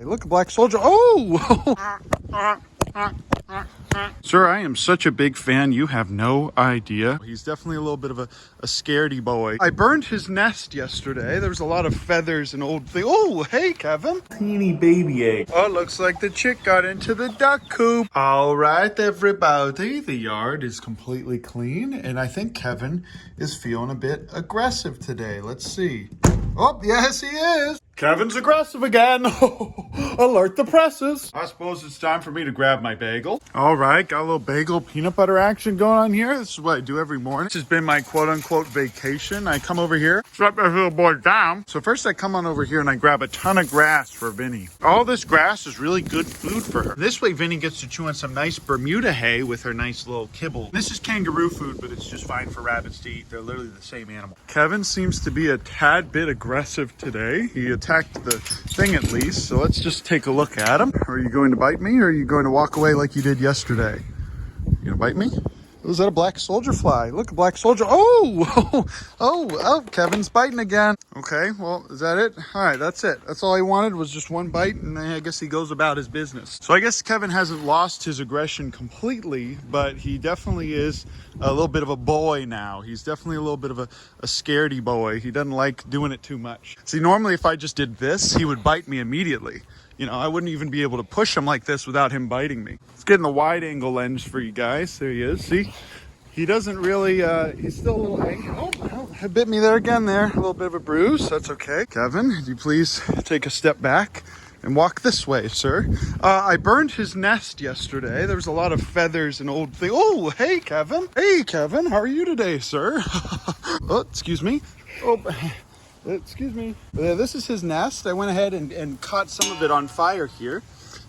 Hey, look, a black soldier. Oh! Sir, I am such a big fan, you have no idea. He's definitely a little bit of a scaredy boy. I burned his nest yesterday. There was a lot of feathers and old things. Oh, hey, Kevin. Teeny baby egg. Oh, looks like the chick got into the duck coop. All right, everybody. The yard is completely clean, and I think Kevin is feeling a bit aggressive today. Let's see. Oh, yes, he is. Kevin's aggressive again. Alert the presses. I suppose it's time for me to grab my bagel. All right, got a little bagel peanut butter action going on here. This is what I do every morning. This has been my quote-unquote vacation. I come over here, strap my little boy down. So first I come on over here and I grab a ton of grass for Vinny. All this grass is really good food for her. This way Vinny gets to chew on some nice Bermuda hay with her nice little kibble. This is kangaroo food, but it's just fine for rabbits to eat. They're literally the same animal. Kevin seems to be a tad bit aggressive today. He attacked the thing at least, so let's just take a look at him. Are you going to bite me, or are you going to walk away like you did yesterday? You gonna bite me? Was that a black soldier fly? Look, a black soldier. Oh, Kevin's biting again. Okay, well, is that it? All right, that's it. That's all he wanted was just one bite, and then I guess he goes about his business. So I guess Kevin hasn't lost his aggression completely, but he definitely is a little bit of a boy now. He's definitely a little bit of a scaredy boy. He doesn't like doing it too much. See, normally if I just did this, he would bite me immediately. You know, I wouldn't even be able to push him like this without him biting me. Let's get in the wide angle lens for you guys. There he is. See, he doesn't really, he's still a little angry. Oh, it bit me there again there. A little bit of a bruise. That's okay. Kevin, would you please take a step back and walk this way, sir? I burned his nest yesterday. There was a lot of feathers and old things. Oh, hey, Kevin. Hey, Kevin. How are you today, sir? Oh, excuse me. Oh, excuse me. This is his nest. I went ahead and caught some of it on fire here.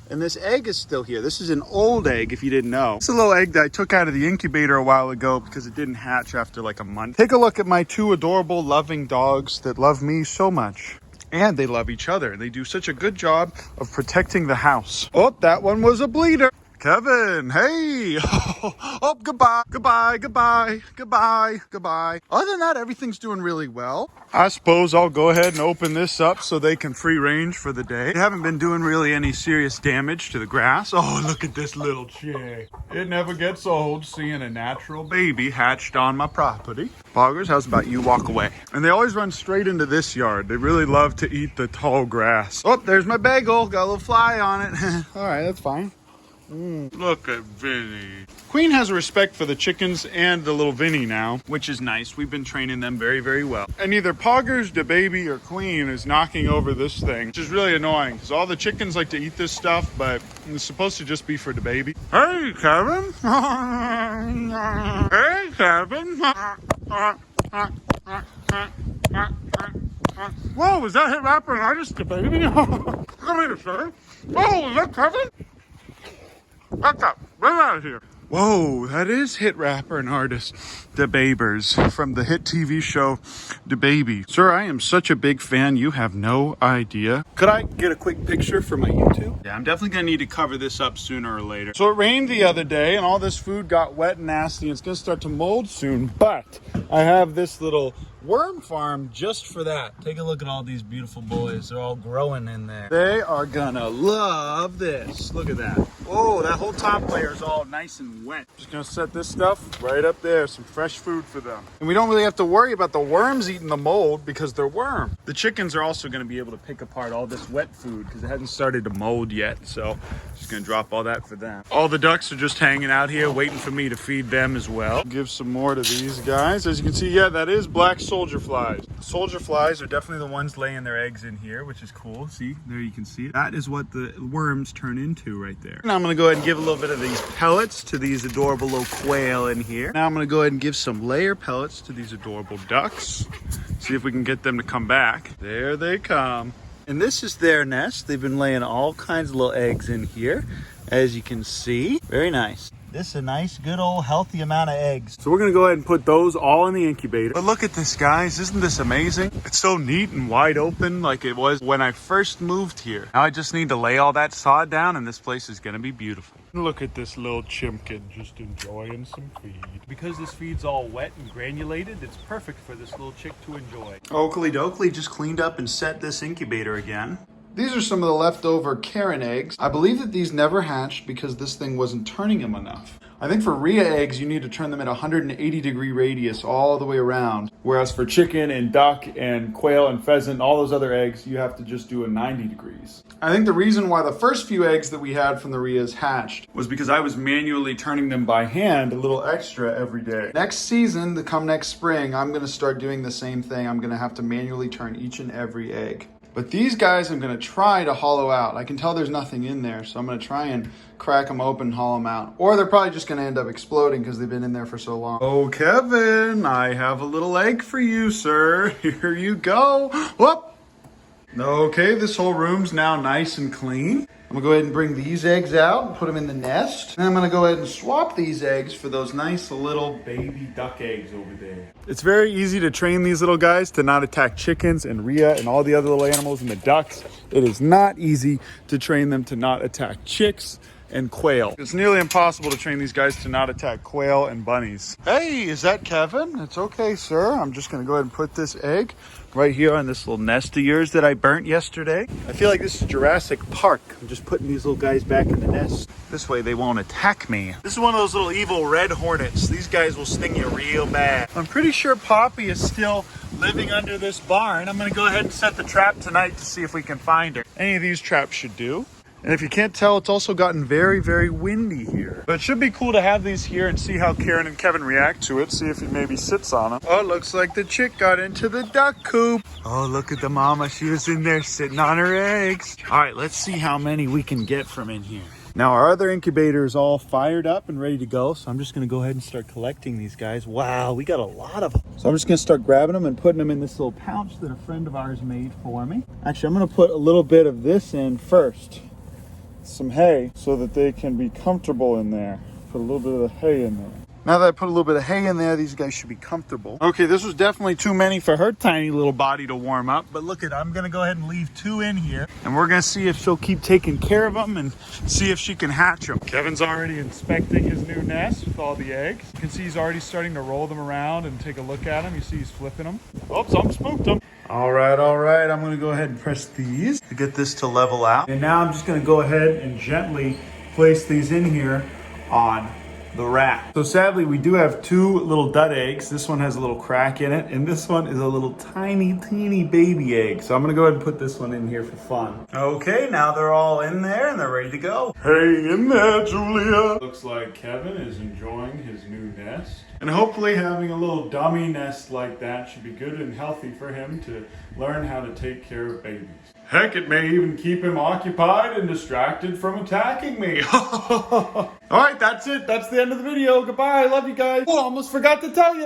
And this egg is still here. This is an old egg, if you didn't know. It's a little egg that I took out of the incubator a while ago because it didn't hatch after like a month. Take a look at my two adorable, loving dogs that love me so much. And they love each other. They do such a good job of protecting the house. Oh, that one was a bleeder. Kevin, hey. Oh, goodbye, goodbye, goodbye, goodbye, goodbye. Other than that, everything's doing really well. I suppose I'll go ahead and open this up so they can free range for the day. They haven't been doing really any serious damage to the grass. Oh, look at this little chick. It never gets old seeing a natural baby hatched on my property. Poggers, how's about you walk away? And they always run straight into this yard. They really love to eat the tall grass. Oh, there's my bagel. Got a little fly on it. All right, that's fine. Look at Vinny. Queen has a respect for the chickens and the little Vinny now, which is nice. We've been training them very, very well. And either Poggers, the baby, or Queen is knocking over this thing, which is really annoying because all the chickens like to eat this stuff, but it's supposed to just be for the baby. Hey, Kevin. Hey, Kevin. Whoa, was that hit rapper and artist the baby? Come here, sir. Oh, is that Kevin? Back up. Right out of here. Whoa, that is hit rapper and artist The Babers from the hit TV show The Baby. Sir, I am such a big fan, you have no idea. Could I get a quick picture for my YouTube? Yeah, I'm definitely gonna need to cover this up sooner or later. So it rained the other day and all this food got wet and nasty. It's gonna start to mold soon, but I have this little worm farm just for that. Take a look at all these beautiful boys. They're all growing in there. They are gonna love this. Look at that. Whoa, that whole top layer is all nice and wet. Just gonna set this stuff right up there. Some fresh food for them. And we don't really have to worry about the worms eating the mold because they're worm. The chickens are also gonna be able to pick apart all this wet food because it hasn't started to mold yet. So just gonna drop all that for them. All the ducks are just hanging out here waiting for me to feed them as well. Give some more to these guys. As you can see, yeah, that is black soldier flies. Soldier flies are definitely the ones laying their eggs in here, which is cool. See, there you can see it. That is what the worms turn into right there. Now I'm gonna go ahead and give a little bit of these pellets to these adorable little quail in here. Now I'm gonna go ahead and give some layer pellets to these adorable ducks. See if we can get them to come back. There they come. And this is their nest. They've been laying all kinds of little eggs in here, as you can see. Very nice. This is a nice, good old healthy amount of eggs. So we're gonna go ahead and put those all in the incubator. But look at this, guys. Isn't this amazing? It's so neat and wide open like it was when I first moved here. Now I just need to lay all that sod down and this place is gonna be beautiful. Look at this little chimpkin just enjoying some feed. Because this feed's all wet and granulated, it's perfect for this little chick to enjoy. Oakley Dokley just cleaned up and set this incubator again. These are some of the leftover Karen eggs. I believe that these never hatched because this thing wasn't turning them enough. I think for Rhea eggs, you need to turn them at 180-degree radius all the way around. Whereas for chicken and duck and quail and pheasant, all those other eggs, you have to just do a 90 degrees. I think the reason why the first few eggs that we had from the Rheas hatched was because I was manually turning them by hand a little extra every day. Next season, come next spring, I'm gonna start doing the same thing. I'm gonna have to manually turn each and every egg. But these guys I'm gonna try to hollow out. I can tell there's nothing in there, so I'm gonna try and crack them open and hollow them out. Or they're probably just gonna end up exploding because they've been in there for so long. Oh, Kevin, I have a little egg for you, sir. Here you go. Whoop. Okay, this whole room's now nice and clean. I'm gonna go ahead and bring these eggs out and put them in the nest. And I'm gonna go ahead and swap these eggs for those nice little baby duck eggs over there. It's very easy to train these little guys to not attack chickens and Rhea and all the other little animals and the ducks. It is not easy to train them to not attack chicks and quail. It's nearly impossible to train these guys to not attack quail and bunnies. Hey, is that Kevin? It's okay, sir. I'm just gonna go ahead and put this egg right here on this little nest of yours that I burnt yesterday. I feel like this is Jurassic Park. I'm just putting these little guys back in the nest. This way they won't attack me. This is one of those little evil red hornets. These guys will sting you real bad. I'm pretty sure Poppy is still living under this barn. I'm gonna go ahead and set the trap tonight to see if we can find her. Any of these traps should do. And if you can't tell, it's also gotten very, very windy here. But it should be cool to have these here and see how Karen and Kevin react to it. See if he maybe sits on them. Oh, it looks like the chick got into the duck coop. Oh, look at the mama. She was in there sitting on her eggs. All right, let's see how many we can get from in here. Now, our other incubator is all fired up and ready to go. So I'm just going to go ahead and start collecting these guys. Wow, we got a lot of them. So I'm just going to start grabbing them and putting them in this little pouch that a friend of ours made for me. Actually, I'm going to put a little bit of this in first. Some hay so that they can be comfortable in there. Put a little bit of the hay in there. Now that I put a little bit of hay in there, these guys should be comfortable. Okay, this was definitely too many for her tiny little body to warm up, but look at, I'm gonna go ahead and leave 2 in here, and we're gonna see if she'll keep taking care of them and see if she can hatch them. Kevin's already inspecting his new nest with all the eggs. You can see he's already starting to roll them around and take a look at them. You see he's flipping them. Oh, something spooked him. All right, I'm gonna go ahead and press these to get this to level out. And now I'm just gonna go ahead and gently place these in here on the rack. So sadly, we do have 2 little dud eggs. This one has a little crack in it, and this one is a little tiny, teeny baby egg. So I'm gonna go ahead and put this one in here for fun. Okay, now they're all in there and they're ready to go. Hang in there, Julia. Looks like Kevin is enjoying his new nest. And hopefully having a little dummy nest like that should be good and healthy for him to learn how to take care of babies. Heck, it may even keep him occupied and distracted from attacking me. All right, that's it. That's the end of the video. Goodbye. I love you guys. Oh, almost forgot to tell you.